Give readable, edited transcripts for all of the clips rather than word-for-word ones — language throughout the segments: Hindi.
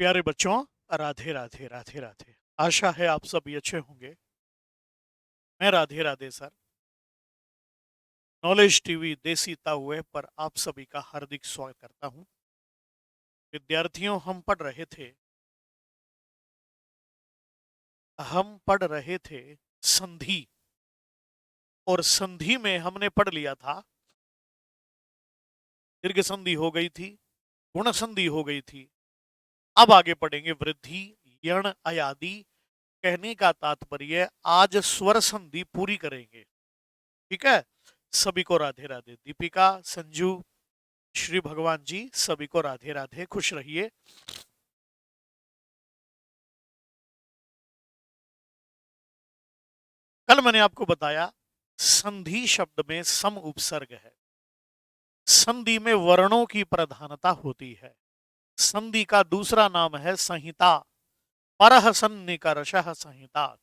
प्यारे बच्चों, राधे राधे राधे राधे। आशा है आप सभी अच्छे होंगे। मैं Radhe Radhe sir, knowledge TV देसी ताउए पर आप सभी का हार्दिक स्वागत करता हूं। विद्यार्थियों, हम पढ़ रहे थे संधि। और संधि में हमने पढ़ लिया था, दीर्घ संधि हो गई थी, गुण संधि हो गई थी। अब आगे पढ़ेंगे वृद्धि, यण, अयादि। कहने का तात्पर्य आज स्वर संधि पूरी करेंगे। ठीक है, सभी को राधे राधे। दीपिका, संजू, श्री भगवान जी, सभी को राधे राधे। खुश रहिए। कल मैंने आपको बताया संधि शब्द में सम उपसर्ग है। संधि में वर्णों की प्रधानता होती है। संधि का दूसरा नाम है संहिता। परः सन्निकर्षः संहिता।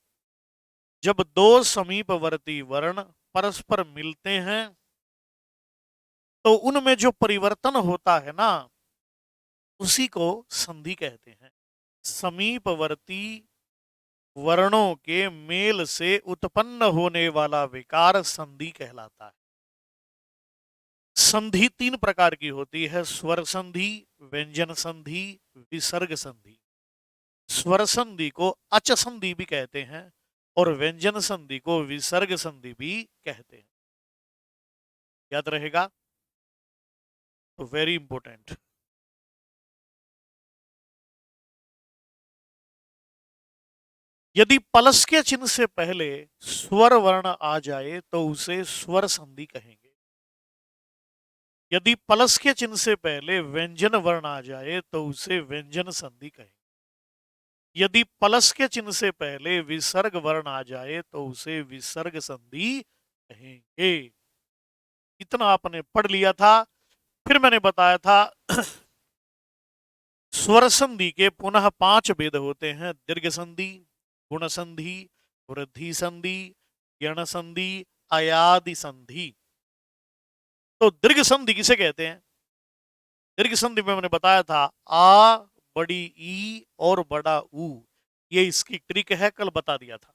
जब दो समीपवर्ती वर्ण परस्पर मिलते हैं तो उनमें जो परिवर्तन होता है ना, उसी को संधि कहते हैं। समीपवर्ती वर्णों के मेल से उत्पन्न होने वाला विकार संधि कहलाता है। संधि तीन प्रकार की होती है: स्वर संधि, व्यंजन संधि, विसर्ग संधि। स्वर संधि को अच संधि भी कहते हैं और व्यंजन संधि को विसर्ग संधि भी कहते हैं। याद रहेगा? तो वेरी इंपॉर्टेंट। यदि पलस के चिन्ह से पहले स्वर वर्ण आ जाए तो उसे स्वर संधि कहेंगे। यदि पलस के चिन्ह से पहले व्यंजन वर्ण आ जाए तो उसे व्यंजन संधि कहेंगे। यदि पलस के चिन्ह से पहले विसर्ग वर्ण आ जाए तो उसे विसर्ग संधि कहेंगे। इतना आपने पढ़ लिया था। फिर मैंने बताया था स्वर संधि के पुनः 5 भेद होते हैं: दीर्घ संधि, गुण संधि, वृद्धि संधि, यण संधि, अयादि संधि। तो दीर्घ संधि किसे कहते हैं? दीर्घ संधि में मैंने बताया था आ, बड़ी ई और बड़ा ऊ, ये इसकी ट्रिक है, कल बता दिया था।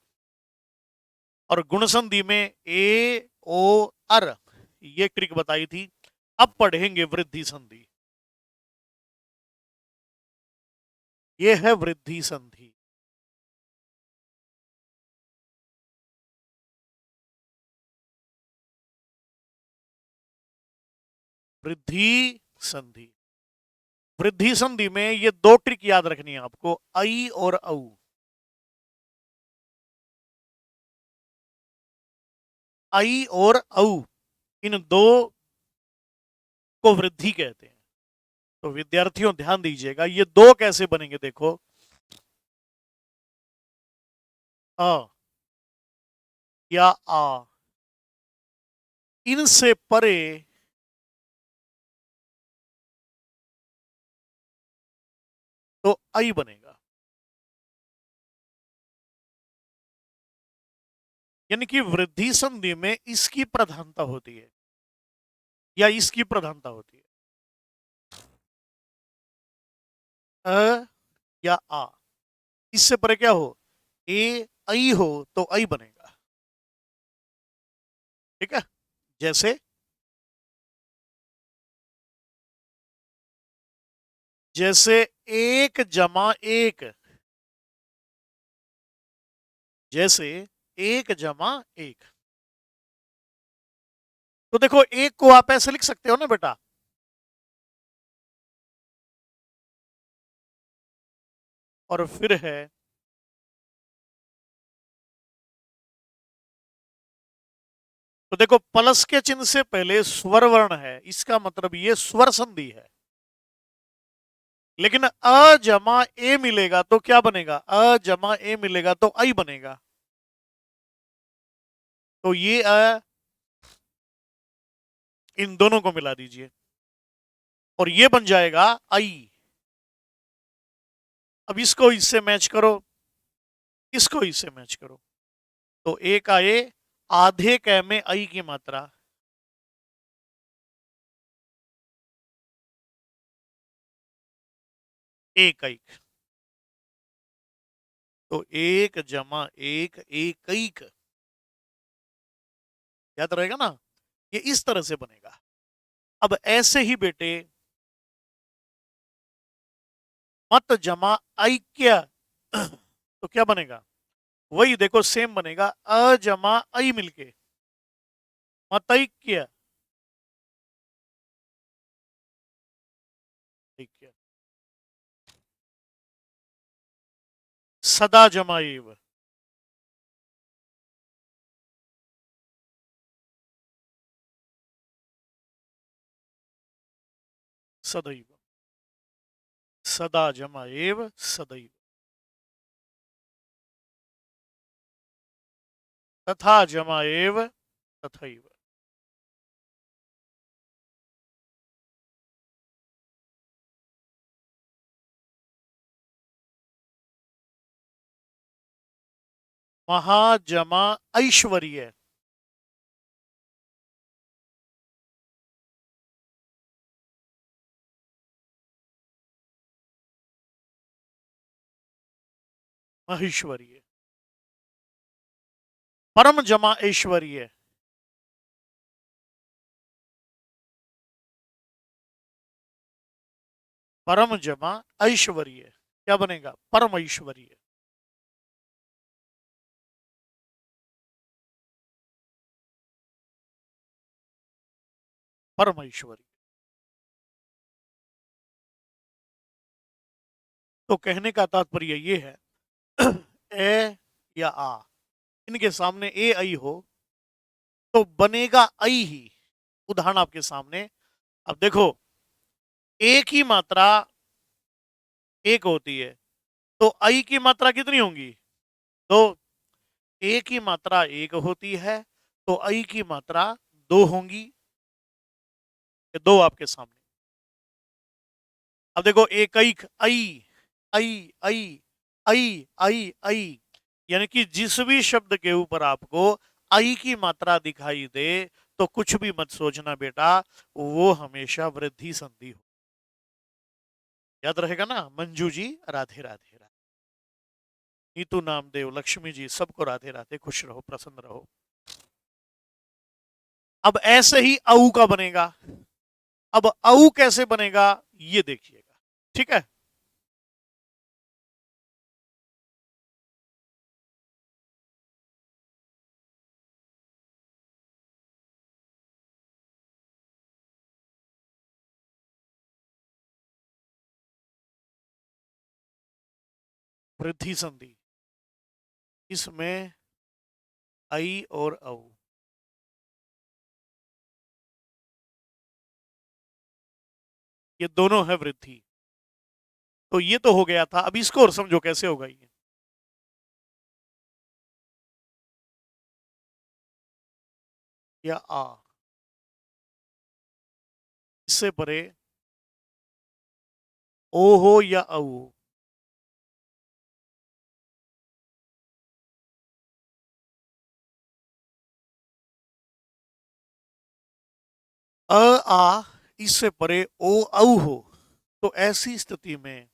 और गुण संधि में ए, ओ, अर, ये ट्रिक बताई थी। अब पढ़ेंगे वृद्धि संधि। ये है वृद्धि संधि। वृद्धि संधि। वृद्धि संधि में ये दो ट्रिक याद रखनी है आपको, आई और औ। आई और औ, इन दो को वृद्धि कहते हैं। तो विद्यार्थियों ध्यान दीजिएगा, ये दो कैसे बनेंगे देखो। अ या आ, इनसे परे तो आई बनेगा। यानी कि वृद्धि संधि में इसकी प्रधानता होती है या इसकी प्रधानता होती है। अ या आ, इससे परे क्या हो, ए आई हो तो आई बनेगा। ठीक है, जैसे जैसे एक जमा एक, जैसे एक जमा एक। तो देखो, एक को आप ऐसे लिख सकते हो ना बेटा, और फिर है तो देखो, प्लस के चिन्ह से पहले स्वर वर्ण है, इसका मतलब ये स्वर संधि है। लेकिन अ जमा ए मिलेगा तो क्या बनेगा? अ जमा ए मिलेगा तो आई बनेगा। तो ये इन दोनों को मिला दीजिए और ये बन जाएगा आई। अब इसको इससे मैच करो, इसको इससे मैच करो। तो ए का ए, आधे कै में आई की मात्रा, एक आई। तो एक जमा एक एकैक, याद रहेगा ना, ये इस तरह से बनेगा। अब ऐसे ही बेटे मत जमा ऐक्य तो क्या बनेगा, वही देखो सेम बनेगा, अ जमा ऐ मिलके मतैक्य, ऐक्य। सदा जमा एव, सदैव, सदा जमा एव सदैव, तथा जमा एव तथैव। महाजमा ऐश्वर्य, महेश्वर्य। परम जमा ऐश्वर्य, परम जमा ऐश्वर्य, क्या बनेगा, परम ऐश्वर्य। परम ऐश्वर्य। तो कहने का तात्पर्य ये है ए या आ, इनके सामने ए आई हो तो बनेगा आई ही। उदाहरण आपके सामने, अब देखो ए की मात्रा एक होती है, तो आई की मात्रा कितनी होंगी, दो। ए की मात्रा एक होती है तो आई की मात्रा दो होंगी, ये दो आपके सामने। अब देखो एक आई आई आई आई आई आई, यानी कि जिस भी शब्द के ऊपर आपको आई की मात्रा दिखाई दे तो कुछ भी मत सोचना बेटा, वो हमेशा वृद्धि संधि हो। याद रहेगा ना, मंजू जी राधे राधे राधे, नीतू नामदेव, लक्ष्मी जी, सबको राधे राधे, खुश रहो प्रसन्न रहो। अब ऐसे ही औ का बनेगा। अब औ कैसे बनेगा ये देखिएगा, ठीक है। वृद्धि संधि, इसमें आई और औ, ये दोनों है वृद्धि। तो ये तो हो गया था, अब इसको और समझो कैसे होगा ये। या आ, इससे परे ओ हो या औ, अ आ, इससे परे ओ औ हो, तो ऐसी स्थिति में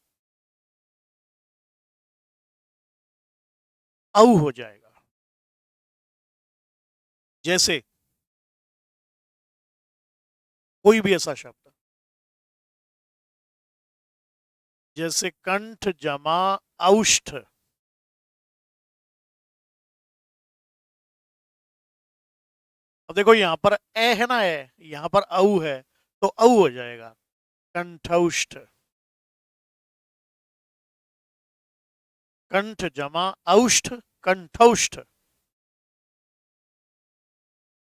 औ हो जाएगा। जैसे कोई भी ऐसा शब्द, जैसे कंठ जमा औष्ठ, अब देखो यहां पर ए है ना, ए यहां पर औ है तो औ हो जाएगा, कंठौष्ठ। कंठ जमा औष्ठ, कंठौष्ठ।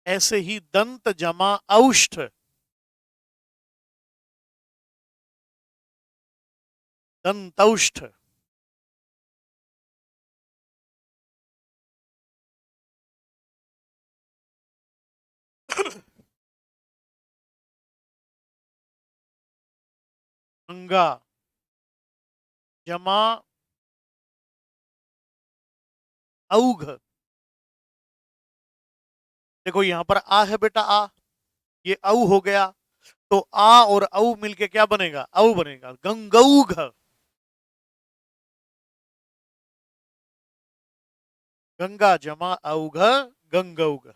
ऐसे ही दंत जमा औष्ठ, दंतौष्ठ। अंगा जमा औघ, देखो यहां पर आ है बेटा, आ, ये औ हो गया, तो आ और औ मिलके क्या बनेगा, औ बनेगा, गंगौघ। गंगा जमा औघ गंगौघ।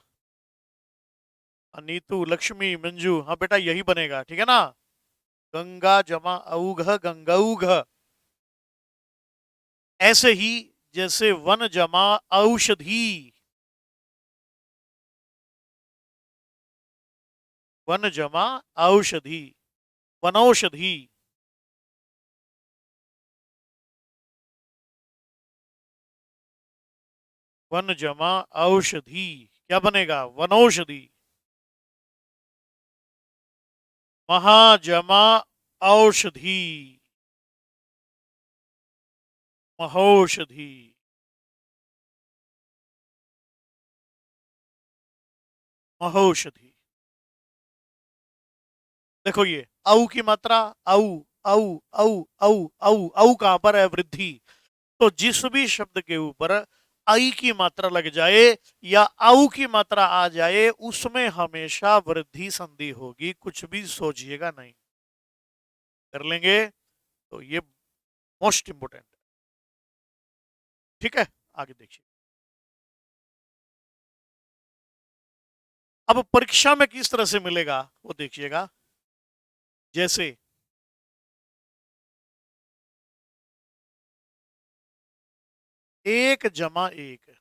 नीतू, लक्ष्मी, मंजू, हाँ बेटा यही बनेगा, ठीक है ना। गंगा जमा औघ गंगौघ। ऐसे ही जैसे वन जमा औषधि, वन जमा औषधि, वनौषधि। वन जमा औषधि, क्या बनेगा? वनौषधि। महाजमा औषधि, महौषधि। महौषधि। देखो ये औ की मात्रा, औ औ औ औ औ औ कहां पर है? वृद्धि। तो जिस भी शब्द के ऊपर आई की मात्रा लग जाए या औ की मात्रा आ जाए, उसमें हमेशा वृद्धि संधि होगी, कुछ भी सोचिएगा नहीं। कर लेंगे तो ये मोस्ट इंपोर्टेंट है। ठीक है, आगे देखिए। अब परीक्षा में किस तरह से मिलेगा वो देखिएगा। जैसे एक जमा एक,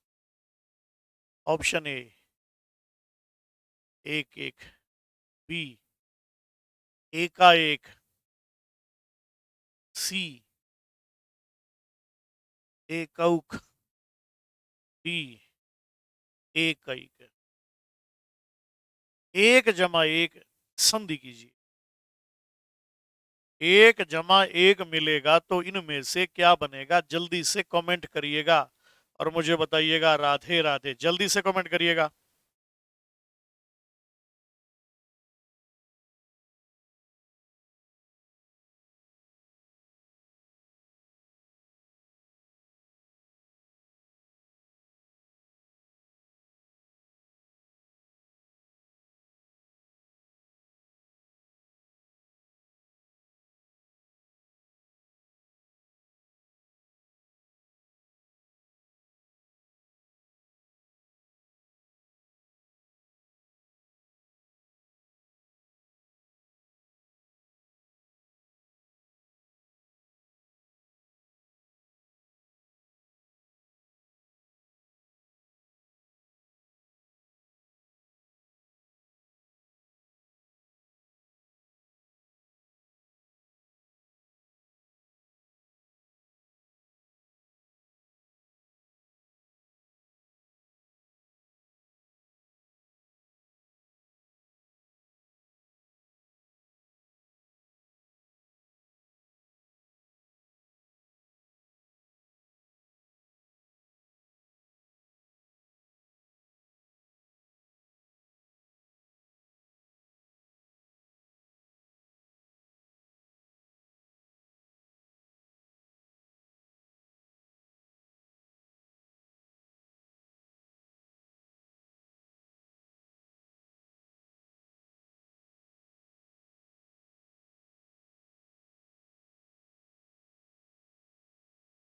ऑप्शन ए एक एक, बी एकाएक, सी एकौक, डी एक एक। एक जमा एक संधि कीजिए। एक जमा एक मिलेगा तो इनमें से क्या बनेगा? जल्दी से कमेंट करिएगा और मुझे बताइएगा। राधे राधे, जल्दी से कमेंट करिएगा।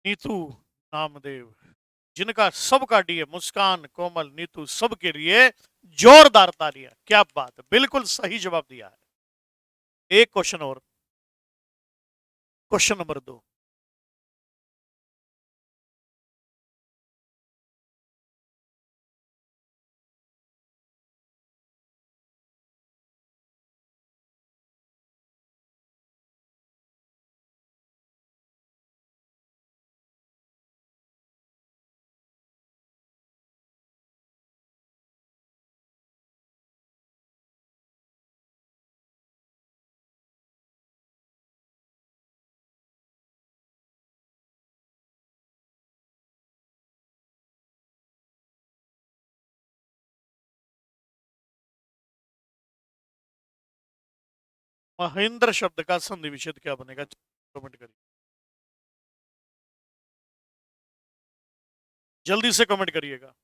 नीतू, नामदेव, जिनका सबका डी है, मुस्कान, कोमल, नीतू, सबके लिए जोरदार तालियां। क्या बात है, बिल्कुल सही जवाब दिया है। एक क्वेश्चन और, क्वेश्चन नंबर 2। महेंद्र शब्द का संधि विच्छेद क्या बनेगा? कमेंट करिए, जल्दी से कमेंट करिएगा।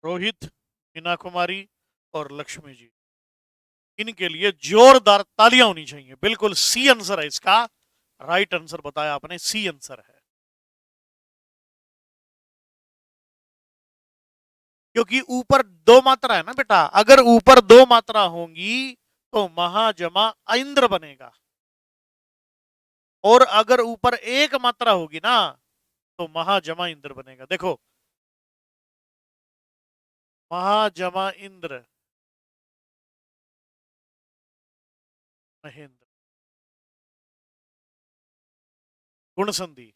रोहित, मीना कुमारी और लक्ष्मी जी, इनके लिए जोरदार तालियां होनी चाहिए। बिल्कुल सी आंसर है इसका। राइट आंसर बताया आपने, सी आंसर है। क्योंकि ऊपर दो मात्रा है ना बेटा, अगर ऊपर दो मात्रा होंगी तो महाजमा इंद्र बनेगा, और अगर ऊपर एक मात्रा होगी ना तो महाजमा इंद्र बनेगा। देखो, महाजमा इंद्र, महेंद्र, गुण संधि,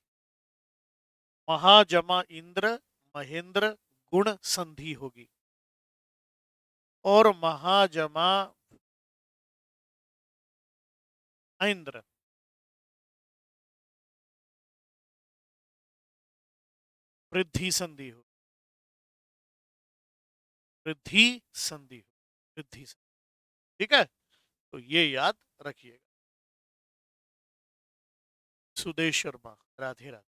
महाजमा इंद्र, महेंद्र, गुण संधि होगी। और महाजमा इंद्र, वृद्धि संधि हो, वृद्धि संधि हो, वृद्धि संधि। ठीक है, तो ये याद रखिएगा। सुदेश शर्मा, राधे राधे।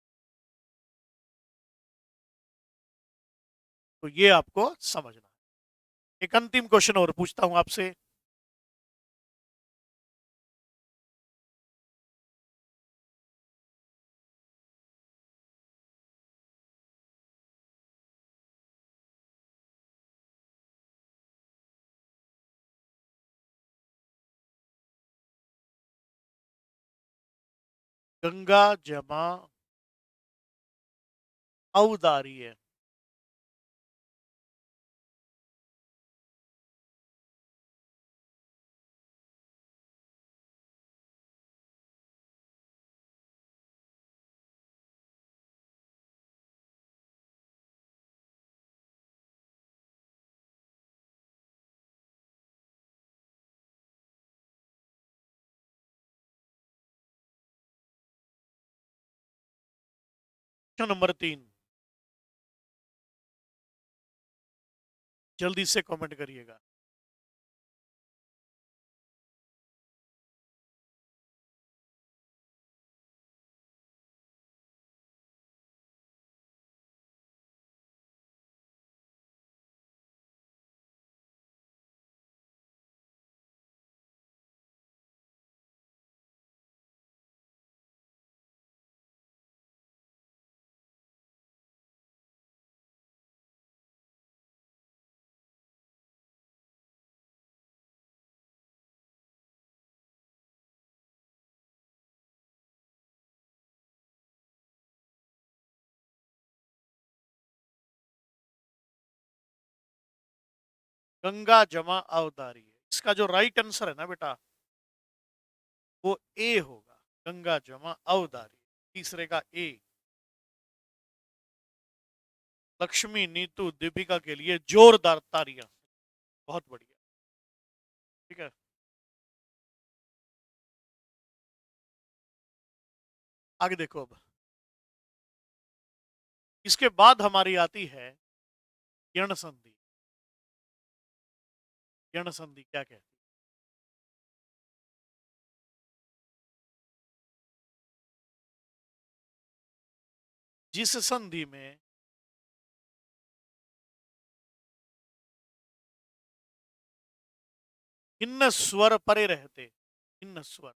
तो ये आपको समझना है। एक अंतिम क्वेश्चन और पूछता हूं आपसे। गंगा जमा औदार्य, क्वेश्चन नंबर 3, जल्दी से कमेंट करिएगा। गंगा जमा औदार्य, इसका जो राइट आंसर है ना बेटा, वो ए होगा। गंगा जमा औदार्य, तीसरे का ए। लक्ष्मी, नीतू, दीपिका के लिए जोरदार तालियां। बहुत बढ़िया। ठीक है, आगे देखो। अब इसके बाद हमारी आती है यण संधि। यण संधि क्या कहती है? जिस संधि में भिन्न स्वर परे रहते, भिन्न स्वर,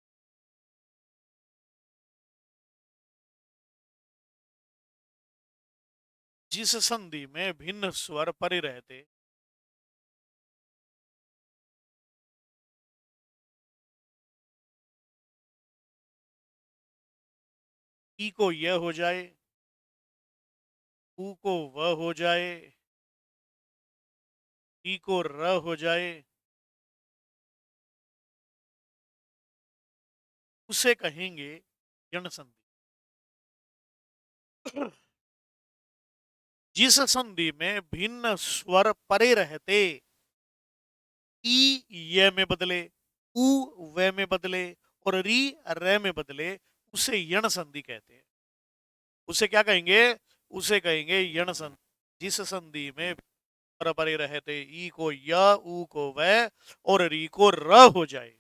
जिस संधि में भिन्न स्वर परे रहते, ई को यह हो जाए, ऊ को वह हो जाए, ई को र हो जाए, उसे कहेंगे यण संधि। जिस संधि में भिन्न स्वर परे रहते, ई ये में बदले, उ वे में बदले, और री रे में बदले, उसे यण संधि कहते हैं। उसे क्या कहेंगे? उसे कहेंगे यण संधि। जिस संधि में स्वर परे रहते, ई को य, उ को व, और री को र हो जाए,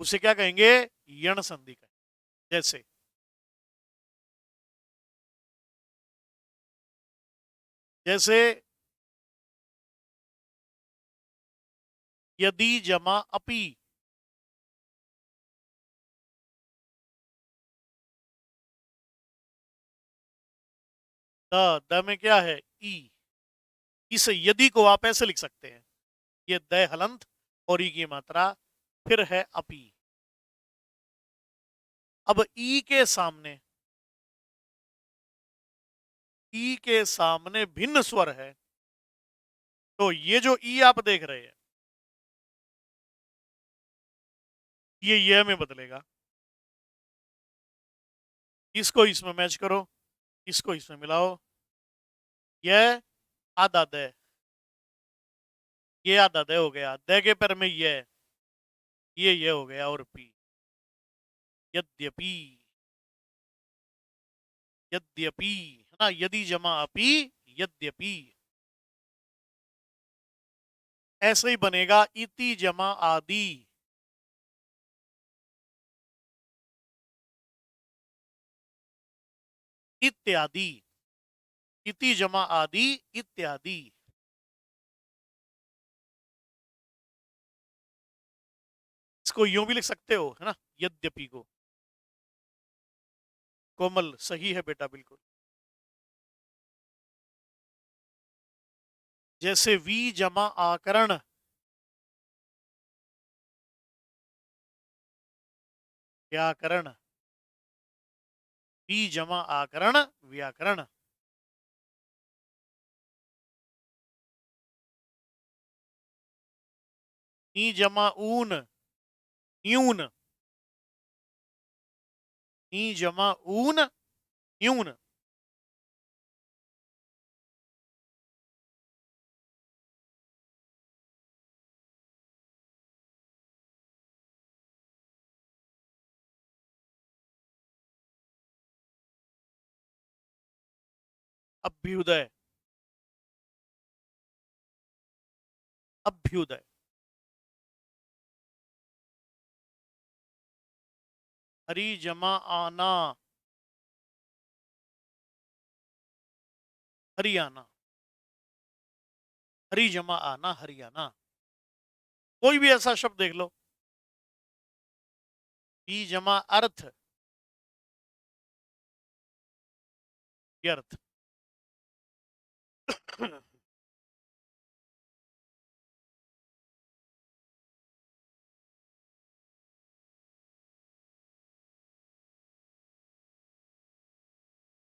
उसे क्या कहेंगे? यण संधि कहेंगे। जैसे जैसे यदि जमा अपी, द में क्या है? ई। इस यदि को आप ऐसे लिख सकते हैं, ये द हलंत और ई की मात्रा, फिर है अपी। अब ई के सामने भिन्न स्वर है, तो ये जो ई आप देख रहे हैं, ये में बदलेगा। इसको इसमें मैच करो, इसको इसमें मिलाओ। यह आधा द, ये आधा द हो गया, द के पर में ये हो गया, और पी। यद्यपि, यद्यपि है ना, यदि जमा अपी, यद्यपि। ऐसे ही बनेगा इति जमा आदि, इत्यादि। इति जमा आदि, इत्यादि। इसको यूं भी लिख सकते हो, है ना, यद्यपि को। कोमल सही है बेटा, बिल्कुल। जैसे वी जमा आकरण, व्याकरण। वी जमा आकरण, व्याकरण। नी जमा ऊन, न्यून। नी जमा ऊन, न्यून। अभ्युदय, अभ्युदय। हरी जमा आना, हरियाणा। हरी जमा आना, हरियाणा। कोई भी ऐसा शब्द देख लो। ई जमा अर्थ, व्यर्थ।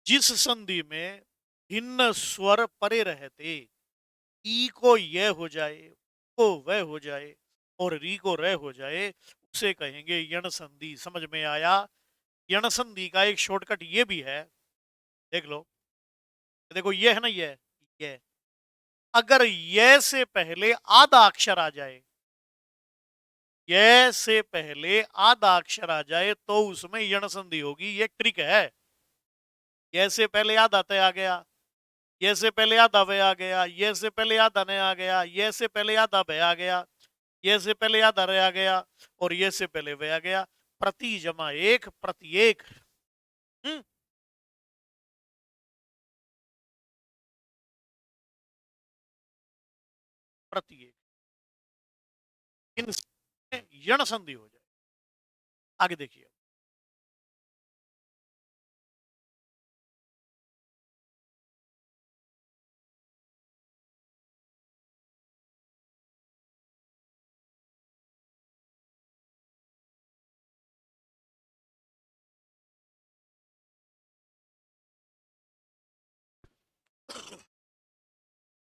जिस संधि में भिन्न स्वर परे रहते, ई को यह हो जाए, को वह हो जाए, और री को रह हो जाए, उसे कहेंगे यण संधि। समझ में आया? यण संधि का एक शॉर्टकट ये भी है, देख लो। देखो ये है ना, ये अगर ये से पहले आधा अक्षर आ जाए, ये से पहले आधा अक्षर आ जाए, तो उसमें यण संधि होगी। ये ट्रिक है। ये से पहले आधा तय आ गया, ये से पहले आधा वे आ गया, ये से पहले आधा ने आ गया, ये से पहले आधा भय आ गया, ये से पहले आधा रे आ गया, और ये से पहले वे आ गया। प्रति जमा एक, प्रत्येक। हम्म, प्रत्येक। इन यण संधि हो जाए। आगे देखिए।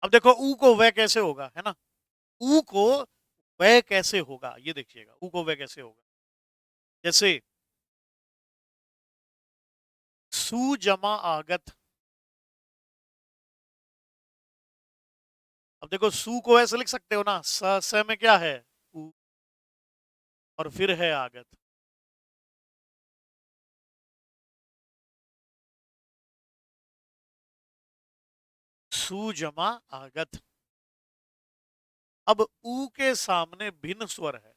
अब देखो ऊ को वह कैसे होगा, है ना। ऊ को वह कैसे होगा, ये देखिएगा। ऊ को वह कैसे होगा, जैसे सु जमा आगत। अब देखो सु को ऐसे लिख सकते हो ना, स में क्या है? ऊ, और फिर है आगत। सु जमा आगत। अब ऊ के सामने भिन्न स्वर है,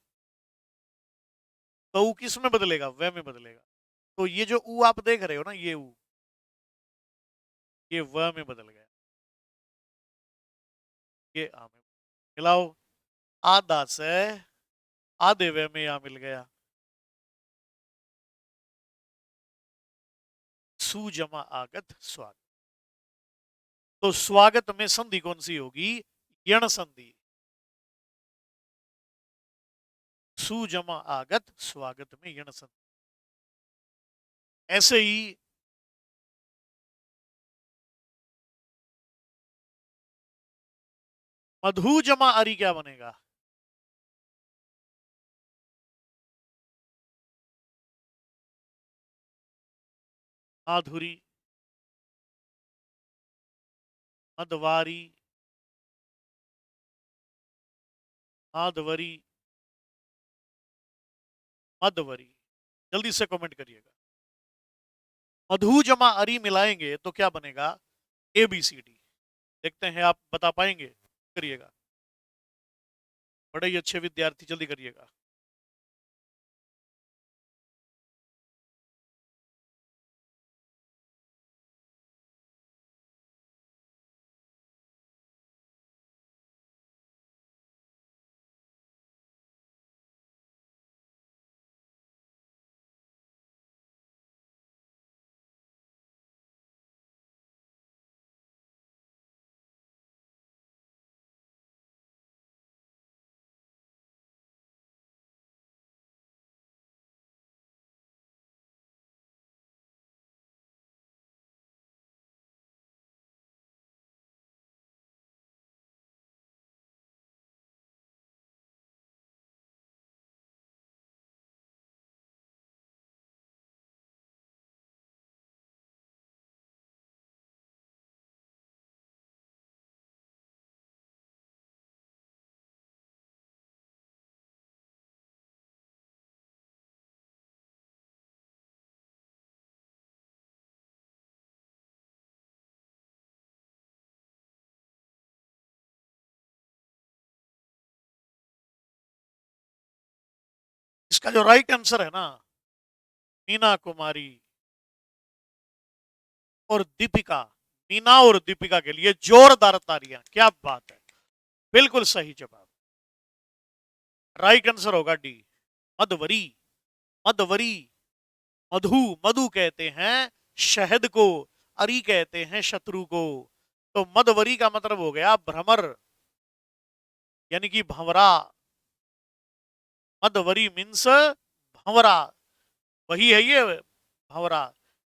तो ऊ किस में बदलेगा? वह में बदलेगा। तो ये जो ऊ आप देख रहे हो ना, ये ऊ, ये वह में बदल गया। ये आ में मिलाओ। आधा से आधे वे में यहां मिल गया। सु जमा आगत स्वागत। तो स्वागत में संधि कौन सी होगी? यण संधि। सु जमा आगत स्वागत में यण संधि। ऐसे ही मधु जमा अरी क्या बनेगा? माधुरी, मधवारी, माधवरी, मधवरी। जल्दी से कमेंट करिएगा। मधु जमा अरी मिलाएंगे तो क्या बनेगा? ABCD। देखते हैं आप बता पाएंगे? करिएगा। बड़े ही अच्छे विद्यार्थी, जल्दी करिएगा। इसका जो राइट आंसर है ना, मीना कुमारी और दीपिका। मीना और दीपिका के लिए जोरदार तालियां। क्या बात है, बिल्कुल सही जवाब। राइट आंसर होगा डी, मधवरी। मधवरी। मधु, मधु कहते हैं शहद को, अरी कहते हैं शत्रु को। तो मधवरी का मतलब हो गया भ्रमर, यानी कि भंवरा। मधवरी मीन्स भंवरा, वही है ये भंवरा।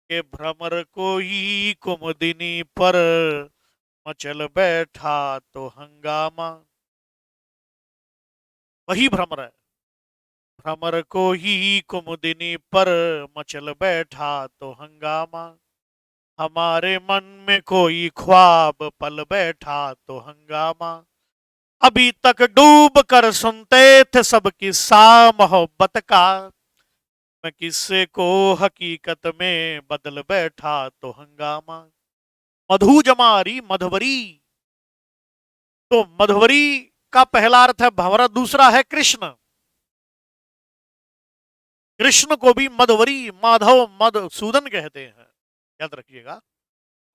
के भ्रमर को ही कुमुदिनी पर मचल बैठा तो हंगामा। वही भ्रमर है। भ्रमर को ही कुमुदिनी पर मचल बैठा तो हंगामा। हमारे मन में कोई ख्वाब पल बैठा तो हंगामा। अभी तक डूब कर सुनते थे सब किस्सा मोहब्बत का, मैं किस्से को हकीकत में बदल बैठा तो हंगामा। मधु जमारी मधवरी। तो मधवरी का पहला अर्थ है भंवरा, दूसरा है कृष्ण। कृष्ण को भी मधवरी, माधव, मधुसूदन कहते हैं। याद रखिएगा,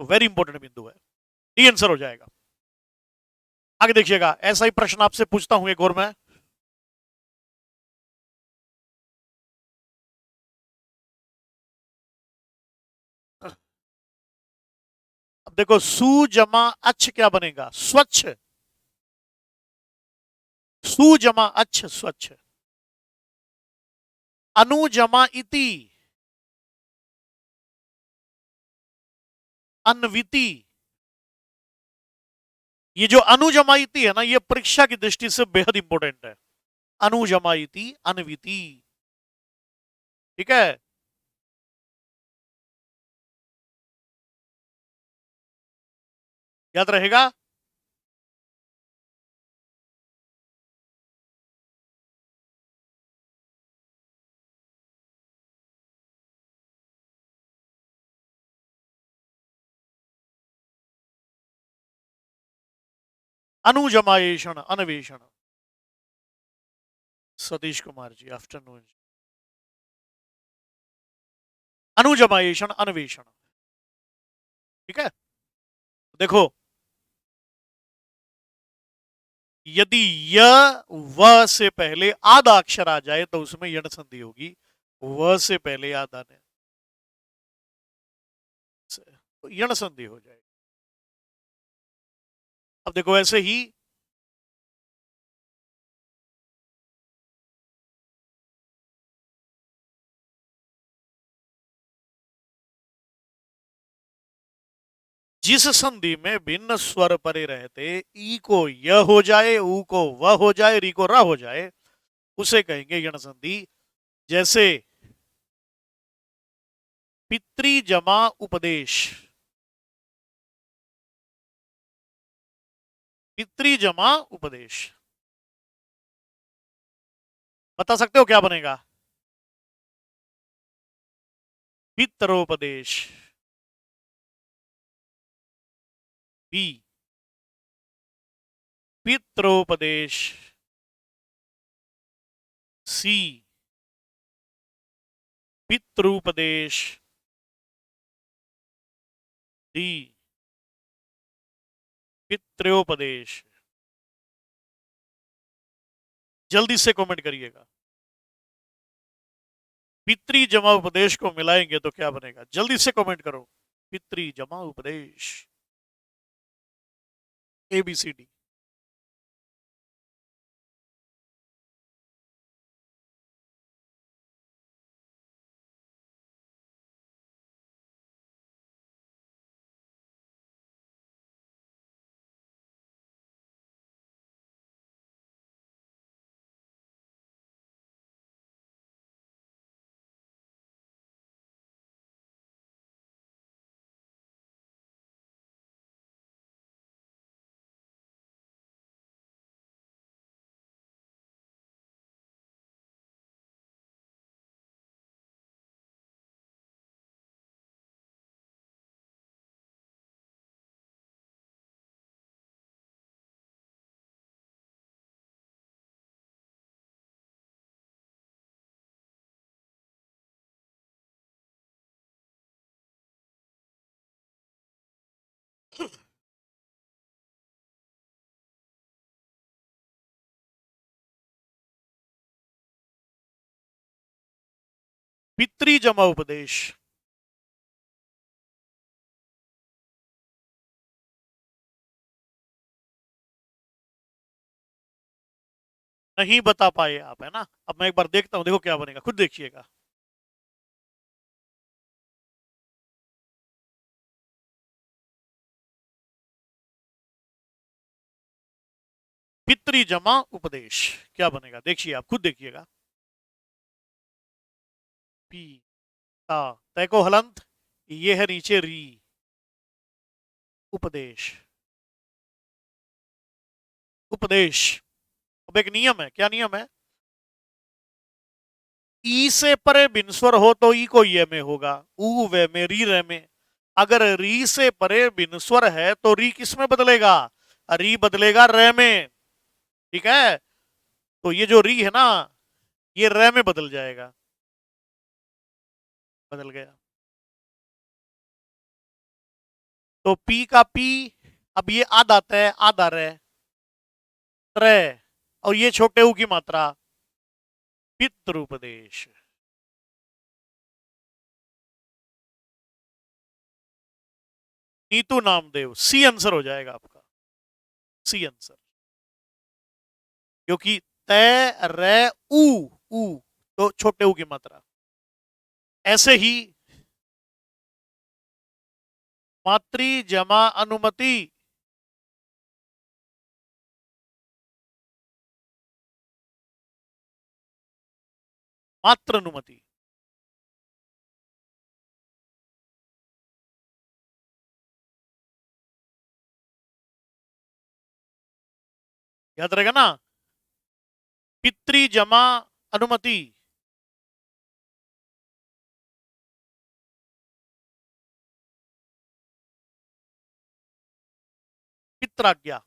तो वेरी इंपॉर्टेंट बिंदु है। डी आंसर हो जाएगा। आगे देखिएगा, ऐसा ही प्रश्न आपसे पूछता हूं एक और मैं। अब देखो, सु जमा अच्छ क्या बनेगा? स्वच्छ। सु जमा अच्छ स्वच्छ। अनु जमा इति अन्विति। ये जो अनुजमाइती है ना, ये परीक्षा की दृष्टि से बेहद इंपॉर्टेंट है। अनुजमाइती अन्विति। ठीक है। याद रहेगा। अनुजमाएषण अन्वेषण। सतीश कुमार जी, आफ्टरनून। अनुजमाएषण अन्वेषण। ठीक है। देखो, यदि य व से पहले आधा अक्षर आ जाए तो उसमें यण संधि होगी, व से पहले आधा ने तो यण संधि हो जाएगी। अब देखो ऐसे ही जिस संधि में भिन्न स्वर परे रहते, ई को य हो जाए, ऊ को व हो जाए, री को र हो जाए, उसे कहेंगे यण संधि। जैसे पितृ जमा उपदेश, पितृ जमा उपदेश, बता सकते हो क्या बनेगा? पितरोपदेश, बी पित्रोपदेश, सी पितृपदेश, डी पित्रोपदेश। जल्दी से कमेंट करिएगा, पितृ जमा उपदेश को मिलाएंगे तो क्या बनेगा? जल्दी से कमेंट करो, पितृ जमा उपदेश, ABCD। पितृ जमा उपदेश, नहीं बता पाए आप, है ना? अब मैं एक बार देखता हूं, देखो क्या बनेगा, खुद देखिएगा। पितृ जमा उपदेश क्या बनेगा, देखिए आप खुद देखिएगा। पी ता तय को हलंत, ये है नीचे री, उपदेश, उपदेश। अब एक नियम है, क्या नियम है? ई से परे बिनस्वर हो तो ई को ये में होगा, ऊ वे में, री रे में। अगर री से परे बिनस्वर है तो री किस में बदलेगा? री बदलेगा रे में, ठीक है? तो ये जो री है ना, ये रे में बदल जाएगा, बदल गया। तो पी का पी, अब ये आधा तय आधा रे, रे, और ये छोटे ऊ की मात्रा, पितृपदेश। नीतू नामदेव, सी आंसर हो जाएगा आपका, सी आंसर। क्योंकि तय रे ऊ, ऊ तो छोटे ऊ की मात्रा। ऐसे ही मातृ जमा अनुमति, मात्र अनुमति, याद रहेगा ना? पितृ जमा अनुमति, पित्राज्ञा,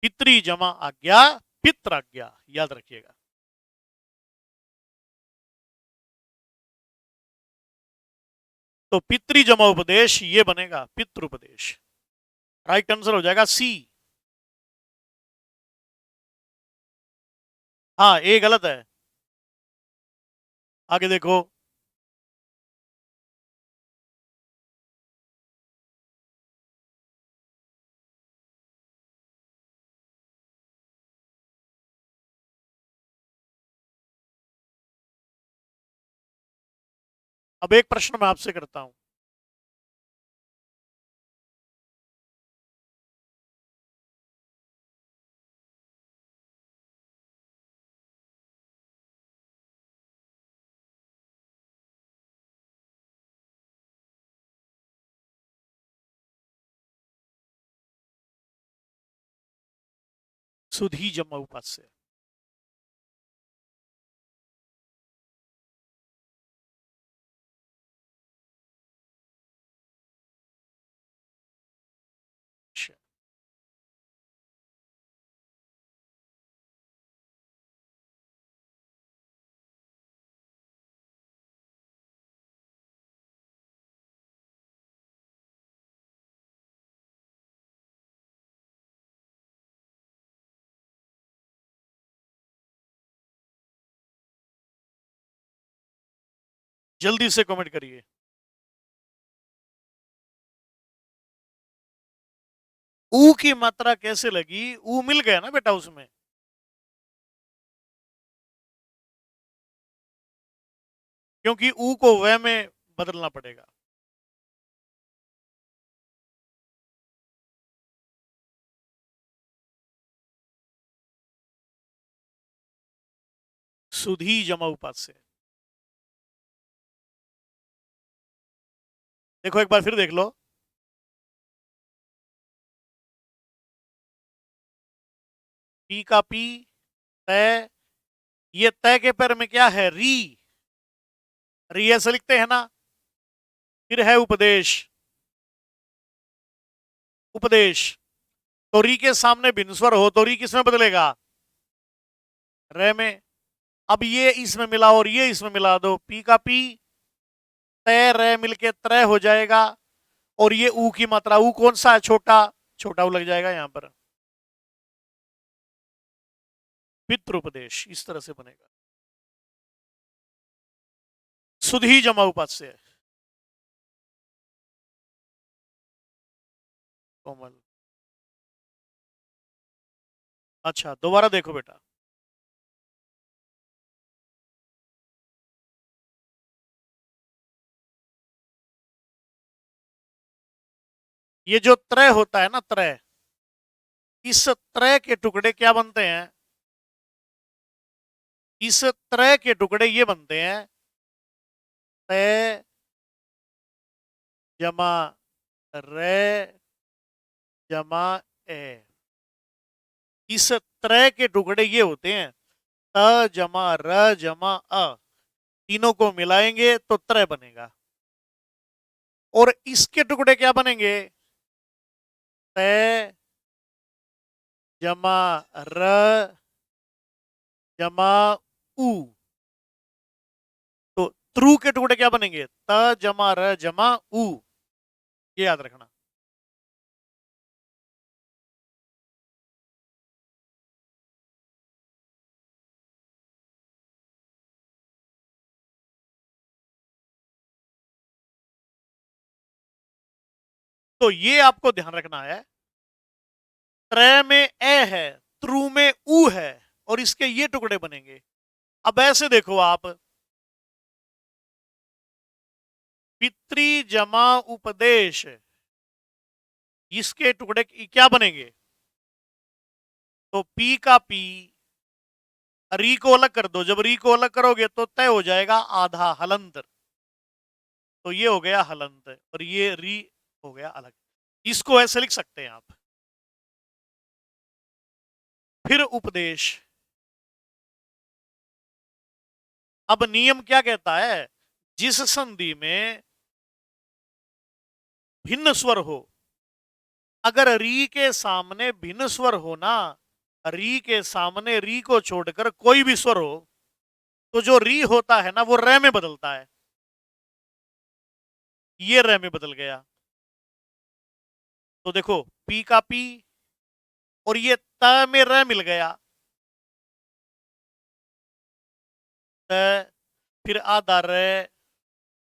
पितृ जमा आज्ञा, पित्राज्ञा, याद रखिएगा। तो पितृ जमा उपदेश ये बनेगा पितृपदेश। राइट आंसर हो जाएगा सी। हाँ, ए गलत है। आगे देखो। अब एक प्रश्न मैं आपसे करता हूं। सुधी जमा उपास्य। अच्छा, जल्दी से कमेंट करिए। ऊ की मात्रा कैसे लगी? ऊ मिल गया ना बेटा उसमें। क्योंकि ऊ को व में बदलना पड़ेगा। सुधी जमा उपास्य। देखो एक बार फिर देख लो। पी का पी, तय। ये तय के पैर में क्या है? री। री ऐसे लिखते हैं ना। फिर है उपदेश। उपदेश। तो री के सामने बिनस्वर हो तो री किसमें बदलेगा? रे में। अब ये इसमें मिला और ये इसमें मिला दो, पी का पी, तय रे मिलके त्रय हो जाएगा। और ये ऊ की मात्रा, ऊ कौन सा है? छोटा। छोटा ऊ लग जाएगा यहां पर। पितृपदेश इस तरह से बनेगा। सुधी जमा उपास्य है। कोमल। अच्छा, दोबारा देखो बेटा। ये जो त्रय होता है ना, त्रय, इस त्रय के टुकड़े क्या बनते हैं? इस त्रय के टुकड़े ये बनते हैं, तय जमा रे जमा ए। इस त्रय के टुकड़े ये होते हैं, त जमा र जमा अ। तीनों को मिलाएंगे तो त्रय बनेगा। और इसके टुकड़े क्या बनेंगे? तय जमा र जमा उ। तो त्रु के टुकड़े क्या बनेंगे? त जमा र जमा उ। ये याद रखना। तो ये आपको ध्यान रखना है। त्रय में ए है, त्रु में उ है, और इसके ये टुकड़े बनेंगे। अब ऐसे देखो आप, पितृ जमा उपदेश, इसके टुकड़े क्या बनेंगे? तो पी का पी, री को अलग कर दो। जब री को अलग करोगे तो तय हो जाएगा आधा, हलंत। तो ये हो गया हलंत और ये री हो गया अलग। इसको ऐसे लिख सकते हैं आप। फिर उपदेश। अब नियम क्या कहता है? जिस संधि में भिन्न स्वर हो, अगर री के सामने भिन्न स्वर हो ना, री के सामने री को छोड़कर कोई भी स्वर हो, तो जो री होता है ना वो रे में बदलता है। ये रे में बदल गया। तो देखो पी का पी और ये त में र मिल गया, त, फिर आधा र,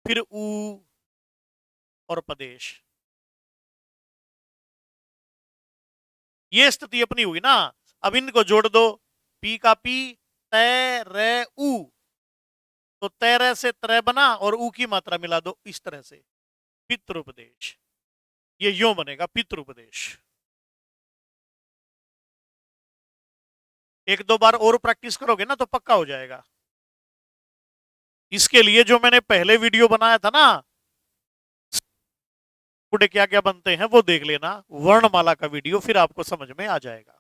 फिर ऊ और प्रदेश। ये स्थिति अपनी हुई ना। अब इनको जोड़ दो, पी का पी, तय रे ऊ, तो तैरे से त्रय बना और ऊ की मात्रा मिला दो इस तरह से, पितृपदेश। ये यो बनेगा पितृपदेश। एक दो बार और प्रैक्टिस करोगे ना तो पक्का हो जाएगा। इसके लिए जो मैंने पहले वीडियो बनाया था ना, बूढ़े क्या क्या बनते हैं वो देख लेना, वर्णमाला का वीडियो, फिर आपको समझ में आ जाएगा।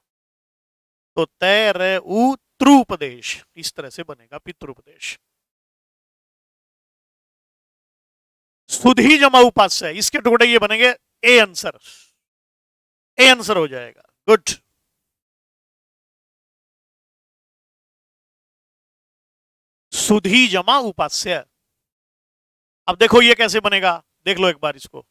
तो तय रे ऊ त्रुपदेश, इस तरह से बनेगा पितृपदेश। सुधी जमा उपास्य है, इसके टुकड़े ये बनेंगे ए आंसर, ए आंसर हो जाएगा। गुड। सुधी जमा उपास्य। अब देखो ये कैसे बनेगा, देख लो एक बार इसको।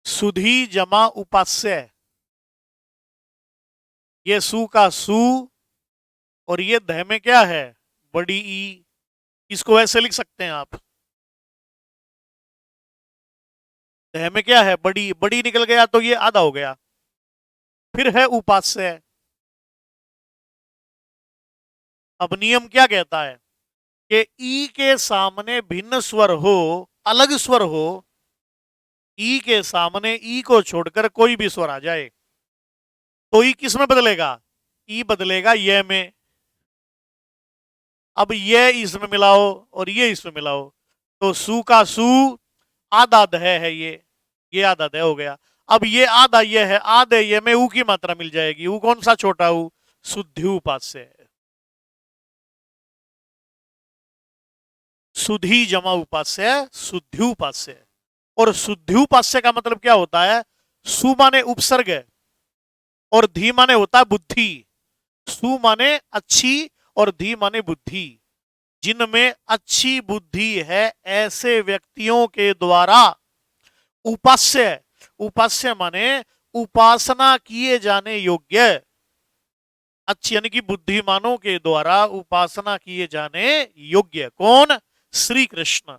सुधी जमा उपास्य, ये सु का सु और ये ध में क्या है, बड़ी ई। इसको ऐसे लिख सकते हैं आप, ध में क्या है, बड़ी, बड़ी निकल गया तो ये आधा हो गया। फिर है उपास्य। अब नियम क्या कहता है कि ई के सामने भिन्न स्वर हो, अलग स्वर हो, ई के सामने ई को छोड़कर कोई भी स्वर आ जाए तो ई किस में बदलेगा, ई बदलेगा ये में। अब ये इसमें मिलाओ और ये इसमें मिलाओ, तो सु का सु, आधा ध है ये आधा ध हो गया। अब ये आधा ये है, आधे ये में ऊ की मात्रा मिल जाएगी। ऊ कौन सा छोटा ऊ, शुद्धि उपास्य है। सुधी जमा उपास्य, शुद्धि उपास्य। और शुद्धि उपास्य का मतलब क्या होता है, सु माने उपसर्ग और धी माने होता है बुद्धि। सु माने अच्छी और धी माने बुद्धि। जिनमें अच्छी बुद्धि है ऐसे व्यक्तियों के द्वारा उपास्य, उपास्य माने उपासना किए जाने योग्य, अच्छी यानी कि बुद्धिमानों के द्वारा उपासना किए जाने योग्य। कौन, श्री कृष्ण।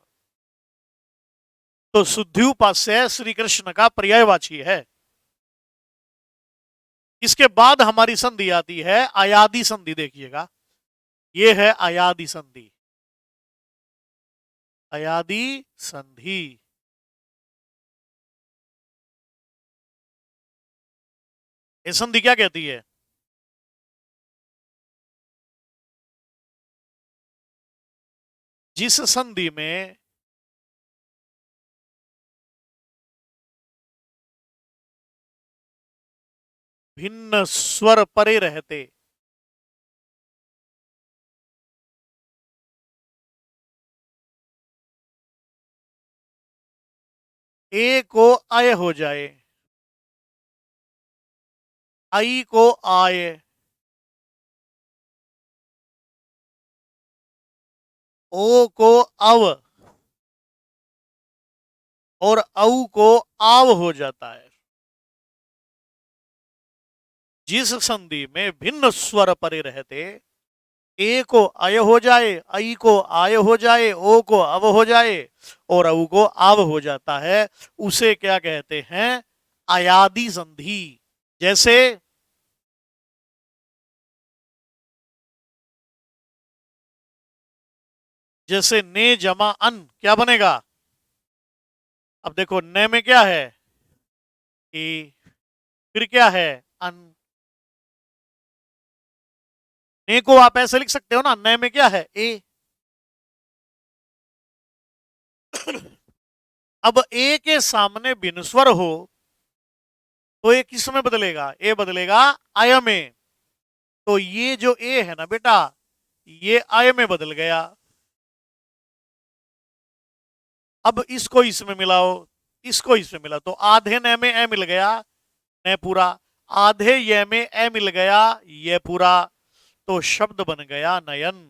तो शुद्धि उपास्य श्री कृष्ण का पर्यायवाची है। इसके बाद हमारी संधि आती है अयादि संधि। देखिएगा ये है अयादि संधि, अयादि संधि। ये संधि क्या कहती है, जिस संधि में भिन्न स्वर परे रहते, ए को अय हो जाए, आई को आय, ओ को अव और औ को आव हो जाता है। जिस संधि में भिन्न स्वर परे रहते, ए को अय हो जाए, आई को आय हो जाए, ओ को अव हो जाए और औ को आव हो जाता है, उसे क्या कहते हैं, अयादि संधि। जैसे जैसे ने जमा अन, क्या बनेगा। अब देखो ने में क्या है, ए, फिर क्या है, अन। ने को आप ऐसे लिख सकते हो ना, ने में क्या है, ए। अब ए के सामने भिन्न स्वर हो तो ये किस में बदलेगा, ए बदलेगा आय में। तो ये जो ए है ना बेटा, ये आय में बदल गया। अब इसको इसमें मिलाओ, इसको इसमें मिला तो आधे न में ए मिल गया, न पूरा। आधे ये में ए मिल गया, ये पूरा, तो शब्द बन गया नयन।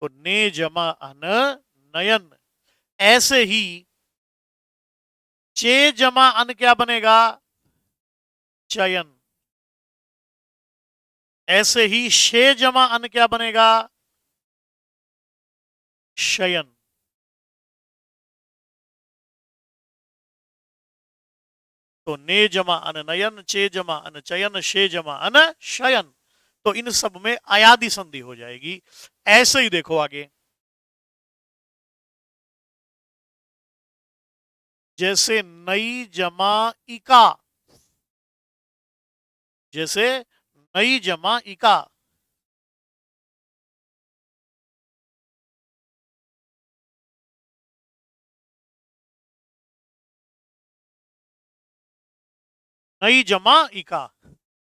तो ने जमा अन नयन। ऐसे ही चे जमा अन क्या बनेगा? चयन। ऐसे ही शे जमा अन क्या बनेगा? शयन। तो ने जमा अन नयन, चे जमा अन चयन, शे जमा अन शयन। तो इन सब में अयादि संधि हो जाएगी। ऐसे ही देखो आगे, जैसे नई जमा इका, जैसे नई जमा इका, नई जमा इका।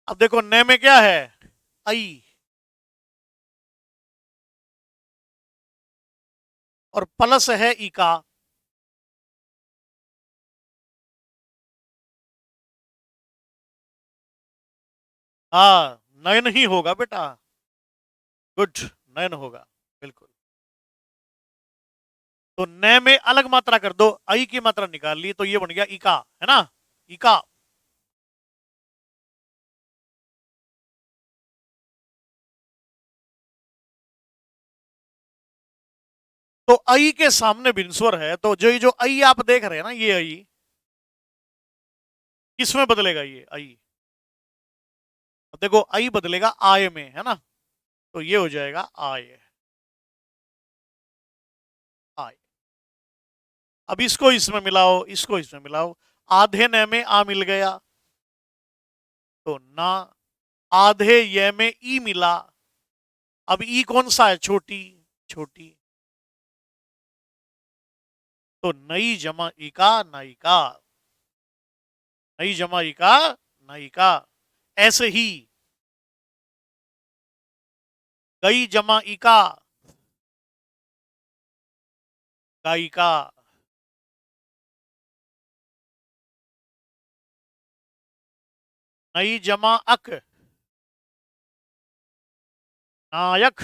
अब देखो न में क्या है? आई। और प्लस है इका। हाँ, नयन ही होगा बेटा। गुड, नयन होगा, बिल्कुल। तो न में अलग मात्रा कर दो, आई की मात्रा निकाल ली, तो ये बन गया इका, है ना? इका। तो आई के सामने बिनस्वर है, तो जो आई आप देख रहे हैं ना, ये आई किसमें बदलेगा? ये आई, अब देखो आई बदलेगा आय में, है ना? तो ये हो जाएगा आय। आय। अब इसको इसमें मिलाओ, इसको इसमें मिलाओ। आधे न में आ मिल गया, तो ना। आधे ये में ई मिला। अब ई कौन सा है? छोटी। छोटी। तो नई जमा इका नायिका। नई जमा इका नायिका। ऐसे ही गई जमा इका गायिका। नई जमा अक नायक।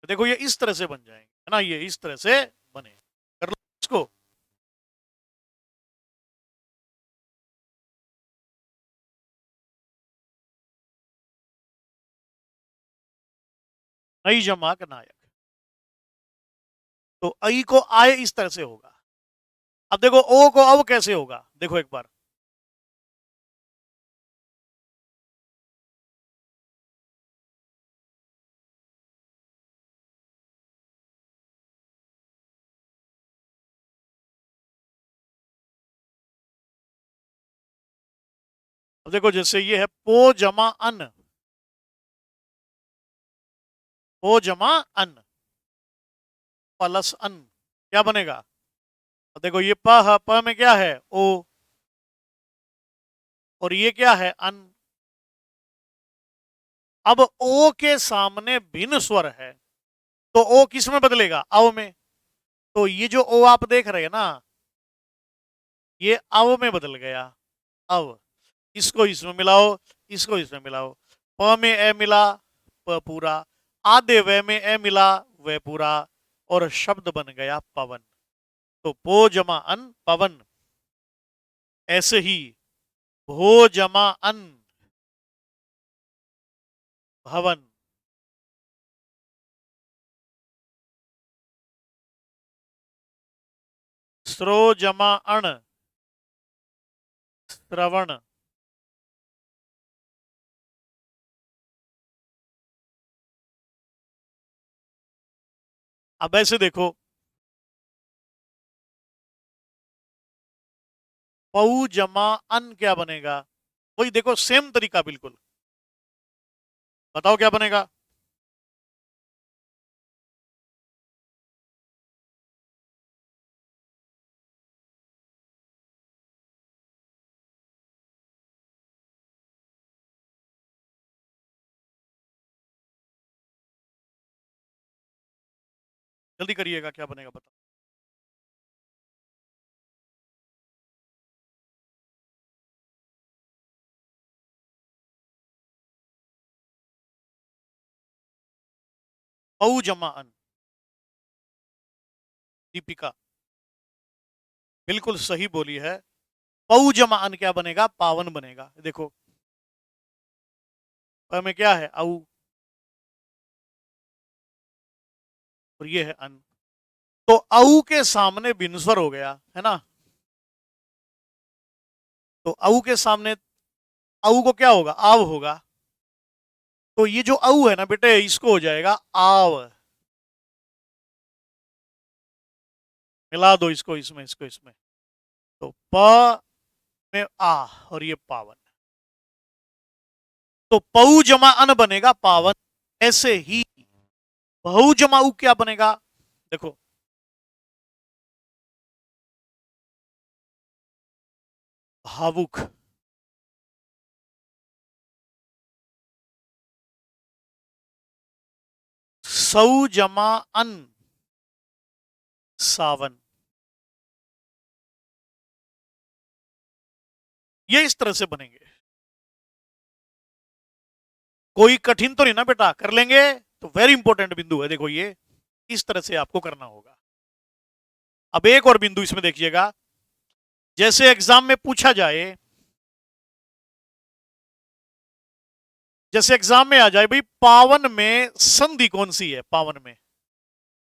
देखो ये इस तरह से बन जाएंगे, है ना? ये इस तरह से बने। कर लो इसको। नई जमा का नायक। तो आई को आय इस तरह से होगा। अब देखो ओ को अब कैसे होगा, देखो एक बार। अब देखो जैसे ये है पो जमा अन। पो जमा अन प्लस अन क्या बनेगा? अब देखो ये प में क्या है? ओ। और ये क्या है? अन। अब ओ के सामने भिन्न स्वर है, तो ओ किस में बदलेगा? अव में। तो ये जो ओ आप देख रहे हैं ना, ये अव में बदल गया। अव। इसको इसमें मिलाओ, इसको इसमें मिलाओ। प में ए मिला, प पूरा। आधे व में ए मिला, व पूरा। और शब्द बन गया पवन। तो पो जमा अन पवन। ऐसे ही भो जमा अन भवन। स्रो जमा अण श्रवण। अब ऐसे देखो, पऊ जमा अन क्या बनेगा? वही देखो, सेम तरीका बिल्कुल। बताओ क्या बनेगा? जल्दी करिएगा, क्या बनेगा बताओ। पऊ जमा अन। दीपिका बिल्कुल सही बोली है। पऊ जमा अन क्या बनेगा? पावन बनेगा। देखो प में क्या है? औ। और ये है अन। तो औ के सामने बिनस्वर हो गया है ना। तो औ के सामने औ को क्या होगा? आव होगा। तो ये जो औ है ना बेटे, इसको हो जाएगा आव। मिला दो इसको इसमें, इसको इसमें। तो प में आ, और ये पावन। तो पऊ जमा अन बनेगा पावन। ऐसे ही बहु जमा उ क्या बनेगा? देखो भावुक। सौ जमा अन सावन। ये इस तरह से बनेंगे। कोई कठिन तो नहीं ना बेटा? कर लेंगे। तो वेरी इंपॉर्टेंट बिंदु है, देखो ये इस तरह से आपको करना होगा। अब एक और बिंदु इसमें देखिएगा। जैसे एग्जाम में पूछा जाए, जैसे एग्जाम में आ जाए भाई पावन में संधि कौन सी है पावन में,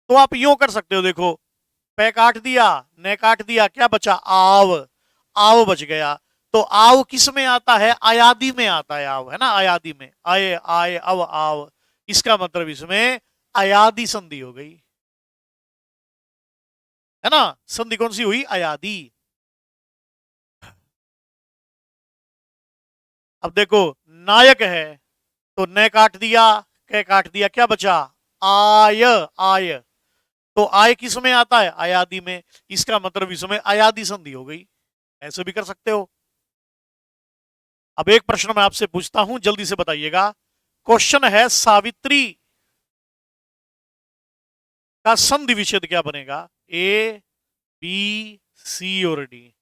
तो आप यूं कर सकते हो। देखो पै काट दिया, ने काट दिया, क्या बचा? आव। आव बच गया। तो आव किस में आता है? आयादी में आता है आव, है ना। आयादी में आए आए अव आव। इसका मतलब इसमें अयादी संधि हो गई, है ना। संधि कौन सी हुई? अयादी। अब देखो नायक है, तो न काट दिया, क काट दिया, क्या बचा? आय। आय। तो आय किस में आता है? अयादी में। इसका मतलब इसमें अयादी संधि हो गई। ऐसे भी कर सकते हो। अब एक प्रश्न मैं आपसे पूछता हूं, जल्दी से बताइएगा। क्वेश्चन है सावित्री का संधि विच्छेद क्या बनेगा? ए, बी, सी और डी।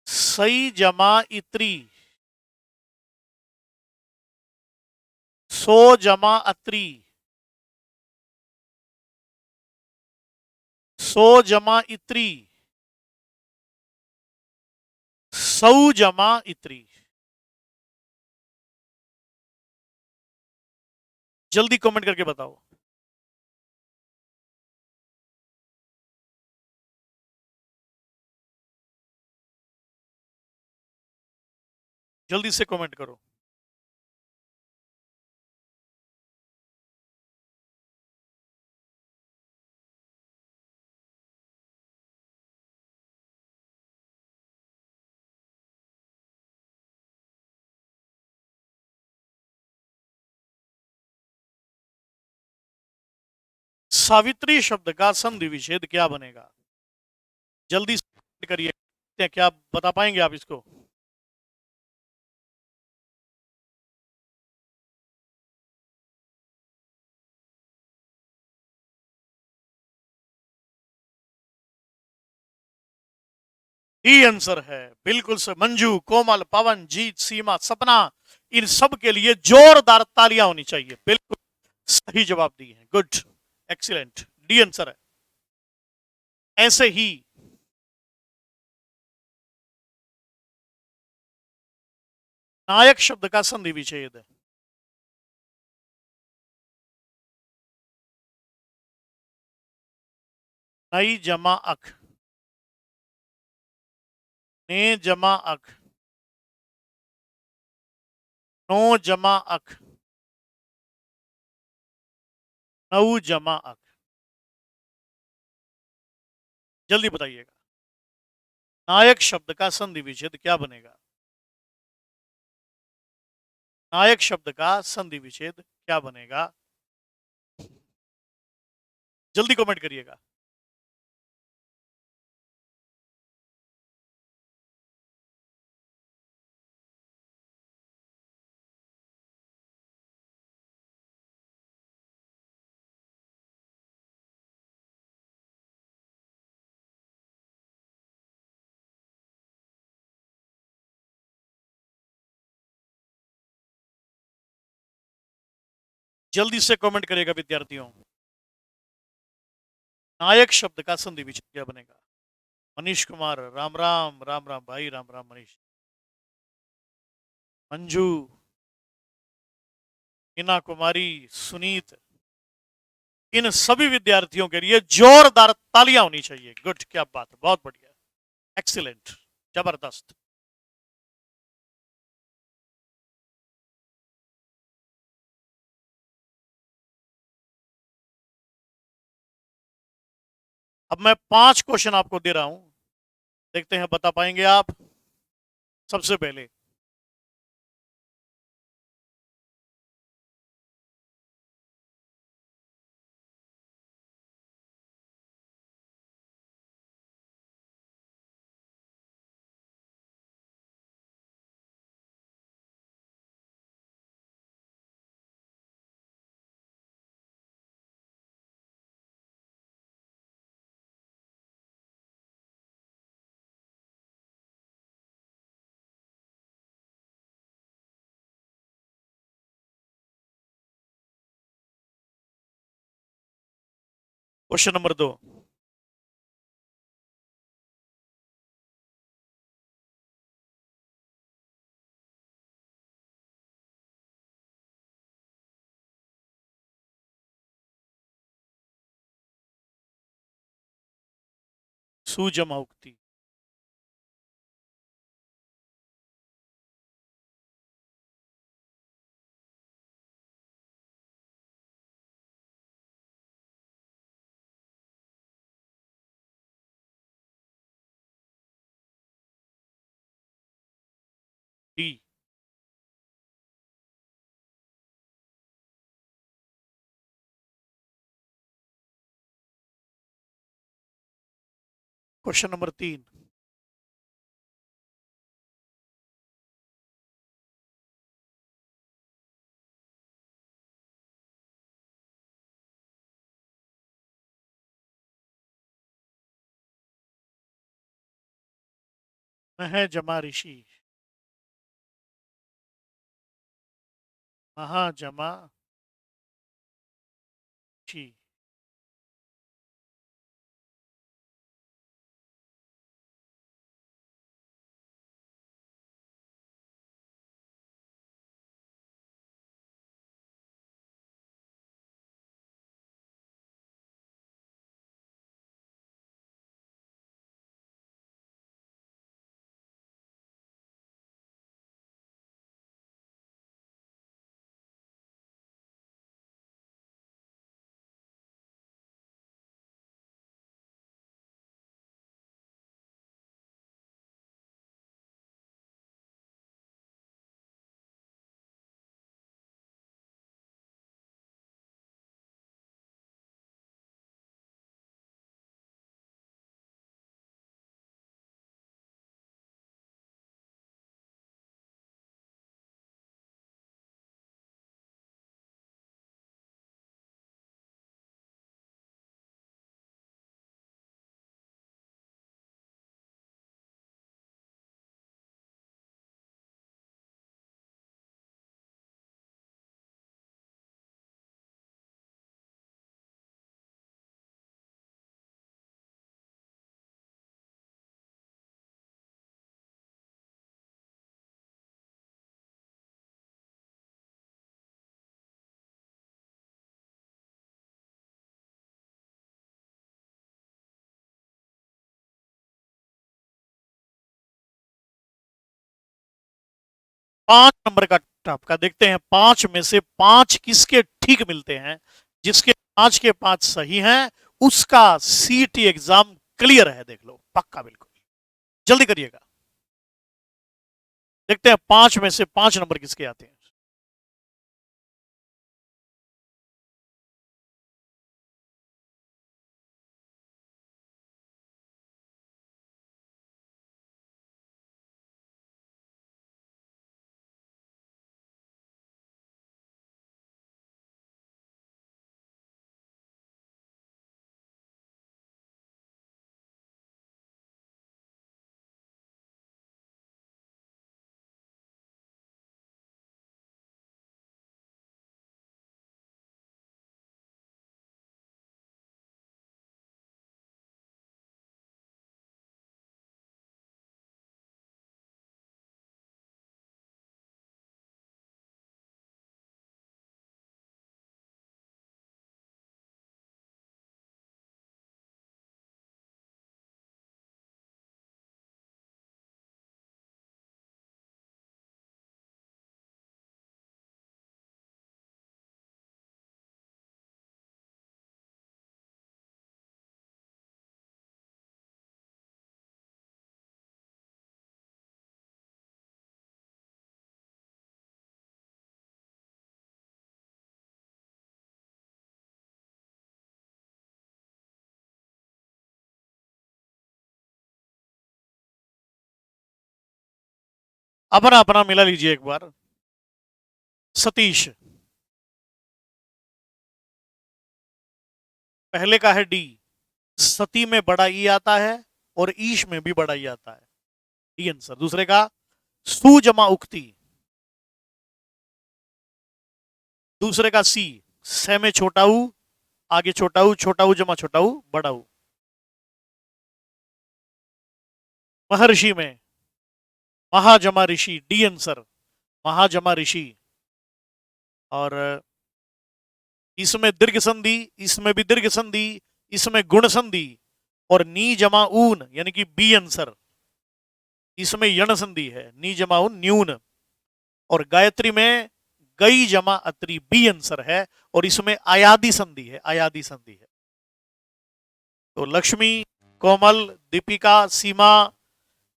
सई जमा इत्री, सो जमा अत्री, सो जमा इत्री, सौ जमा इत्री। जल्दी कमेंट करके बताओ। जल्दी से कमेंट करो। सावित्री शब्द का संधि विच्छेद क्या बनेगा? जल्दी से करिए। क्या बता पाएंगे आप इसको? ही आंसर है। बिल्कुल से मंजू, कोमल, पवन, जीत, सीमा, सपना, इन सब के लिए जोरदार तालियां होनी चाहिए। बिल्कुल सही जवाब दिए हैं। Good, excellent. डी आंसर है। ऐसे ही नायक शब्द का संधि विच्छेद है। नई जमा अख, ने जमा अख, नो जमा अख, नौ जमा अख। जल्दी बताइएगा। नायक शब्द का संधि विच्छेद क्या बनेगा? नायक शब्द का संधि विच्छेद क्या बनेगा? जल्दी कमेंट करिएगा। जल्दी से कमेंट करेगा विद्यार्थियों। नायक शब्द का संधि विच्छेद क्या बनेगा? मनीष कुमार, राम राम, राम राम भाई, राम राम मनीष। मंजू, मीना कुमारी, सुनीत, इन सभी विद्यार्थियों के लिए जोरदार तालियां होनी चाहिए। गुड, क्या बात है, बहुत बढ़िया, एक्सीलेंट, जबरदस्त। अब मैं 5 क्वेश्चन आपको दे रहा हूं, देखते हैं बता पाएंगे आप। सबसे पहले, क्वेश्चन नंबर 2, सुजमा उक्ति। डी। क्वेश्चन नंबर 3, मह जमा ऋषि, महाजमा ऋषि। पांच नंबर का आपका, देखते हैं 5 में से 5 किसके ठीक मिलते हैं। जिसके 5 के 5 सही हैं, उसका सीटी एग्जाम क्लियर है, देख लो, पक्का बिल्कुल। जल्दी करिएगा, देखते हैं 5 में से 5 नंबर किसके आते हैं। अपना अपना मिला लीजिए एक बार। सतीश, पहले का है डी। सती में बड़ा ई आता है और ईश में भी बड़ा ई आता है, डी आंसर। दूसरे का सु जमा उक्ति। दूसरे का सी, से में छोटा ऊ, आगे छोटा ऊ जमा छोटा ऊ बड़ा ऊ। महर्षि में महाजमा ऋषि, डी आंसर, महाजमा ऋषि। और इसमें दीर्घ संधि, इसमें भी दीर्घ संधि, इसमें गुण संधि और नी जमा ऊन यानी कि बी आंसर। इसमें यण संधि है, नी जमा ऊन न्यून। और गायत्री में गई जमा अत्री, बी आंसर है। और इसमें आयादी संधि है, आयादी संधि है। तो लक्ष्मी, कोमल, दीपिका, सीमा,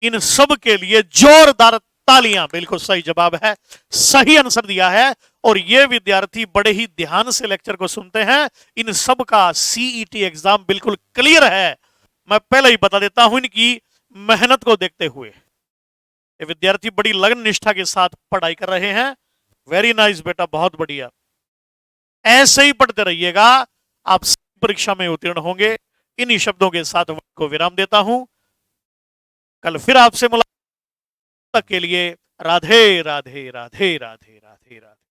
इन सब के लिए जोरदार तालियां। बिल्कुल सही जवाब है, सही आंसर दिया है। और ये विद्यार्थी बड़े ही ध्यान से लेक्चर को सुनते हैं। इन सब का सीईटी एग्जाम बिल्कुल क्लियर है। मैं पहले ही बता देता हूं इनकी मेहनत को देखते हुए। ये विद्यार्थी बड़ी लगन निष्ठा के साथ पढ़ाई कर रहे हैं। वेरी नाइस बेटा, बहुत बढ़िया। ऐसे ही पढ़ते रहिएगा, आप परीक्षा में उत्तीर्ण होंगे। इन्हीं शब्दों के साथ को विराम देता हूं। कल फिर आपसे मुलाकात, तक के लिए राधे राधे राधे राधे राधे राधे।